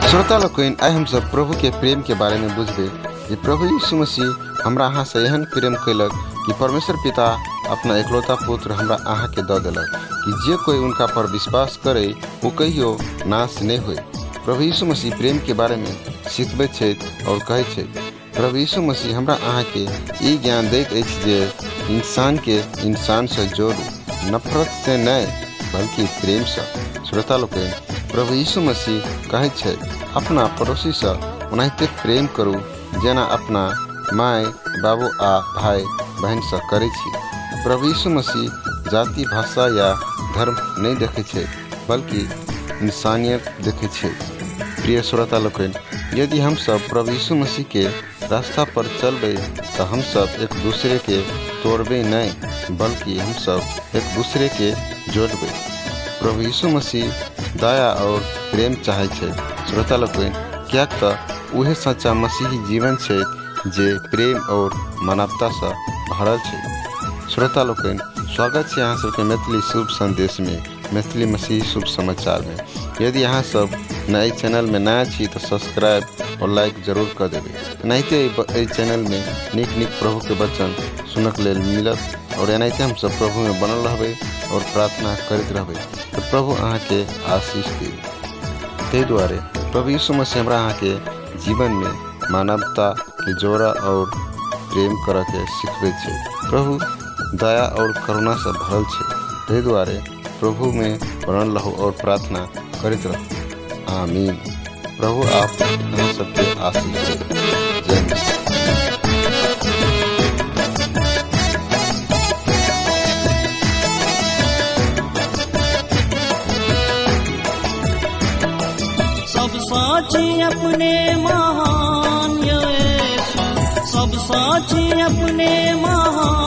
श्रोता लोग आइ हम सब प्रभु के प्रेम के बारे में बुझबे जे प्रभु यीशु मसीह हमरा अहाँ से एहन प्रेम कैलक कि परमेश्वर पिता अपना एकलौता पुत्र हमरा अहाँ के दऽ देलक कि जे कोई उनका पर विश्वास करे वो कहियो नाश नहीं होए। प्रभु यीशु मसीह प्रेम के बारे में सिखबे छे और कहे छे। प्रभु यीशु मसीह हमरा अहाँ के ई ज्ञान दैत अछि जे इंसान के इंसान से जोड़ू, नफरत से नहीं बल्कि प्रेम से। श्रोता लोग प्रभु यीशु मसीह कहे छे अपना पड़ोसी से ओनाहिते प्रेम करू जेना अपना माय बाबू आ भाई बहन से करे छी। प्रभु यीशु मसीह जाति भाषा या धर्म नहीं देखे छे बल्कि इंसानियत देखे छे। प्रिय श्रोता लोग यदि हम सब प्रभु यीशु मसीह के रास्ता पर चलबे तो हम सब एक दूसरे के तोड़बे नहीं बल्कि हम सब एक दूसरे के जोड़बे। प्रभु यीशु मसीह दया और प्रेम चाहे छे। श्रोता लोग क्या तो उहे सच्चा मसीही जीवन छे जे प्रेम और मानवता से भरल छे। श्रोता लोग स्वागत है अहाँ सबके मैथिली शुभ संदेश में, मैथिली मसीही शुभ समाचार में। यदि अहाँ सब नए चैनल में नया छी तो सब्सक्राइब और लाइक जरूर कर देवे। एनाहिते चैनल में निक प्रभु के वचन सुनक लेल मिलत और एनाहिते हम सब प्रभु में बनल रहबे और प्रार्थना करते रहबे तो प्रभु अहाँ के आशीष दे। ते द्वारे प्रभु यीशु मसीह हमरा अहाँ के जीवन में मानवता के जोड़ा और प्रेम कर के सिखबे छे। प्रभु दया और करुणा से भरल छे। ते द्वारे प्रभु में बनल रहो और प्रार्थना करते रहो। आमीन। प्रभु आप हम सबके आशीष दे। जय मसीह। सब साची अपने महान यीशु, सब साची अपने महान।